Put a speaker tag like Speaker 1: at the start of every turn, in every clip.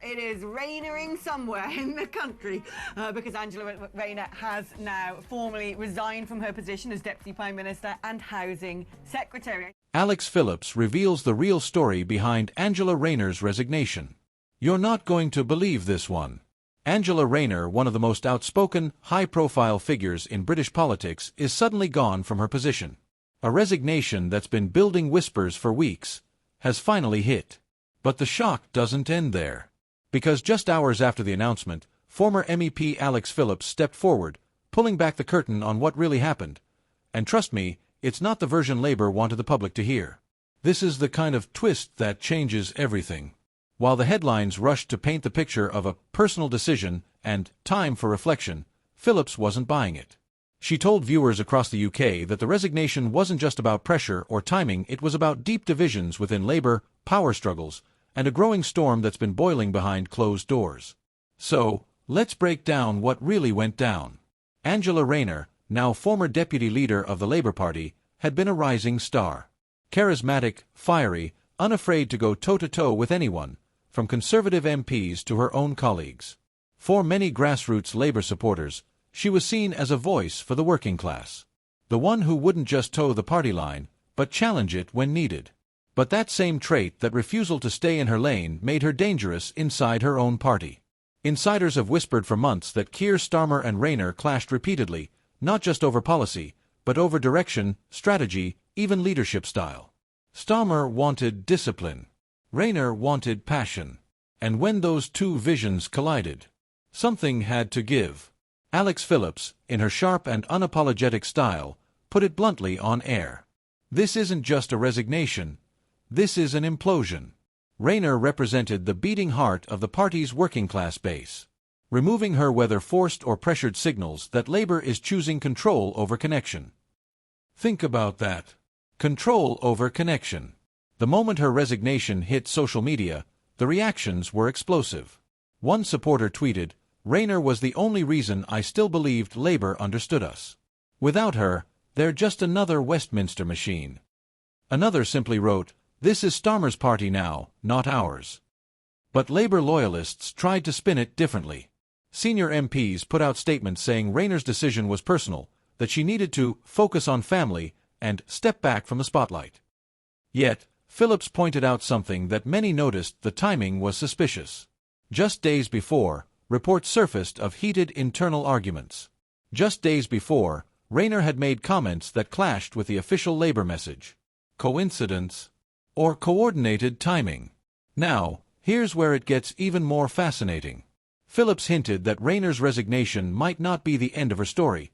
Speaker 1: it is Raynering somewhere in the country because Angela Rayner has now formally resigned from her position as Deputy Prime Minister and Housing Secretary.
Speaker 2: Alex Phillips reveals the real story behind Angela Rayner's resignation. You're not going to believe this one. Angela Rayner, one of the most outspoken, high-profile figures in British politics, is suddenly gone from her position. A resignation that's been building whispers for weeks has finally hit. But the shock doesn't end there. Because just hours after the announcement, former MEP Alex Phillips stepped forward, pulling back the curtain on what really happened. And trust me, it's not the version Labour wanted the public to hear. This is the kind of twist that changes everything. While the headlines rushed to paint the picture of a personal decision and time for reflection, Phillips wasn't buying it. She told viewers across the UK that the resignation wasn't just about pressure or timing, it was about deep divisions within Labour, power struggles, and a growing storm that's been boiling behind closed doors. So, let's break down what really went down. Angela Rayner, now former deputy leader of the Labour Party, had been a rising star. Charismatic, fiery, unafraid to go toe-to-toe with anyone, from Conservative MPs to her own colleagues. For many grassroots Labour supporters, she was seen as a voice for the working class. The one who wouldn't just toe the party line, but challenge it when needed. But that same trait, that refusal to stay in her lane, made her dangerous inside her own party. Insiders have whispered for months that Keir Starmer and Rayner clashed repeatedly, not just over policy, but over direction, strategy, even leadership style. Starmer wanted discipline. Rayner wanted passion. And when those two visions collided, something had to give. Alex Phillips, in her sharp and unapologetic style, put it bluntly on air. This isn't just a resignation. This is an implosion. Rayner represented the beating heart of the party's working-class base. Removing her, whether forced or pressured, signals that Labour is choosing control over connection. Think about that. Control over connection. The moment her resignation hit social media, the reactions were explosive. One supporter tweeted, "Rayner was the only reason I still believed Labour understood us. Without her, they're just another Westminster machine." Another simply wrote, "This is Starmer's party now, not ours." But Labour loyalists tried to spin it differently. Senior MPs put out statements saying Rayner's decision was personal, that she needed to focus on family and step back from the spotlight. Yet, Phillips pointed out something that many noticed: the timing was suspicious. Just days before, reports surfaced of heated internal arguments. Just days before, Rayner had made comments that clashed with the official Labour message. Coincidence? Or coordinated timing? Now, here's where it gets even more fascinating. Phillips hinted that Rayner's resignation might not be the end of her story,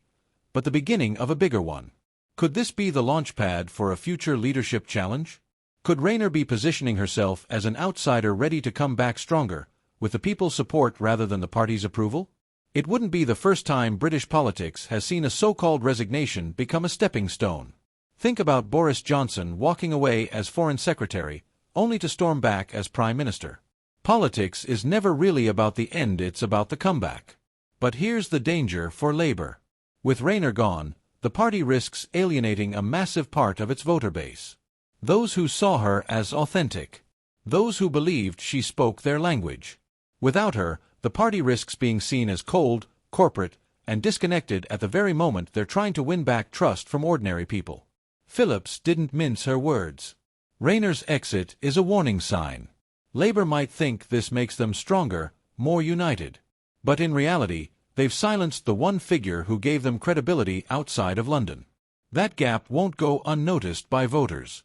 Speaker 2: but the beginning of a bigger one. Could this be the launchpad for a future leadership challenge? Could Rayner be positioning herself as an outsider ready to come back stronger, with the people's support rather than the party's approval? It wouldn't be the first time British politics has seen a so-called resignation become a stepping stone. Think about Boris Johnson walking away as Foreign Secretary, only to storm back as Prime Minister. Politics is never really about the end, it's about the comeback. But here's the danger for Labour. With Rayner gone, the party risks alienating a massive part of its voter base. Those who saw her as authentic. Those who believed she spoke their language. Without her, the party risks being seen as cold, corporate, and disconnected at the very moment they're trying to win back trust from ordinary people. Phillips didn't mince her words. Rayner's exit is a warning sign. Labour might think this makes them stronger, more united. But in reality, they've silenced the one figure who gave them credibility outside of London. That gap won't go unnoticed by voters.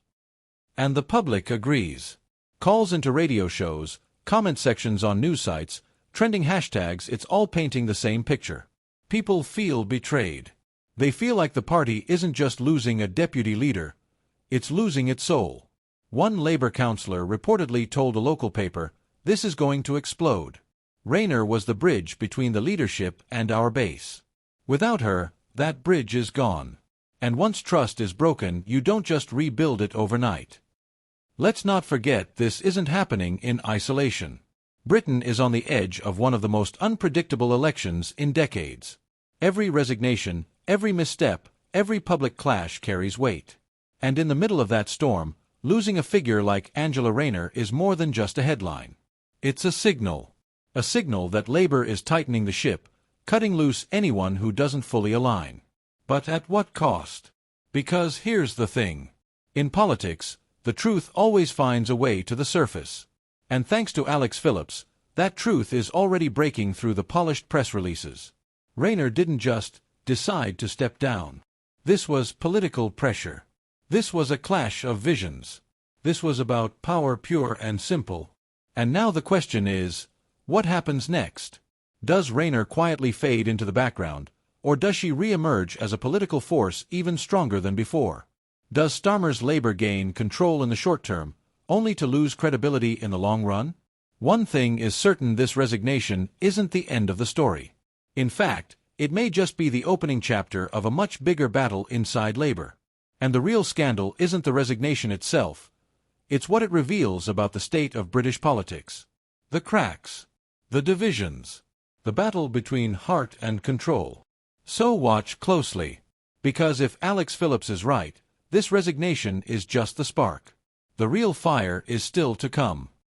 Speaker 2: And the public agrees. Calls into radio shows, comment sections on news sites, trending hashtags, it's all painting the same picture. People feel betrayed. They feel like the party isn't just losing a deputy leader, it's losing its soul. One Labour councillor reportedly told a local paper, "This is going to explode." Rayner was the bridge between the leadership and our base. Without her, that bridge is gone. And once trust is broken, you don't just rebuild it overnight. Let's not forget, this isn't happening in isolation. Britain is on the edge of one of the most unpredictable elections in decades. Every resignation, every misstep, every public clash carries weight. And in the middle of that storm, losing a figure like Angela Rayner is more than just a headline. It's a signal. A signal that Labour is tightening the ship, cutting loose anyone who doesn't fully align. But at what cost? Because here's the thing. In politics, the truth always finds a way to the surface. And thanks to Alex Phillips, that truth is already breaking through the polished press releases. Rayner didn't just decide to step down. This was political pressure. This was a clash of visions. This was about power pure and simple. And now the question is, what happens next? Does Rayner quietly fade into the background, or does she re-emerge as a political force even stronger than before? Does Starmer's Labour gain control in the short term, only to lose credibility in the long run? One thing is certain: this resignation isn't the end of the story. In fact, it may just be the opening chapter of a much bigger battle inside Labour. And the real scandal isn't the resignation itself. It's what it reveals about the state of British politics. The cracks. The divisions. The battle between heart and control. So watch closely. Because if Alex Phillips is right, this resignation is just the spark. The real fire is still to come.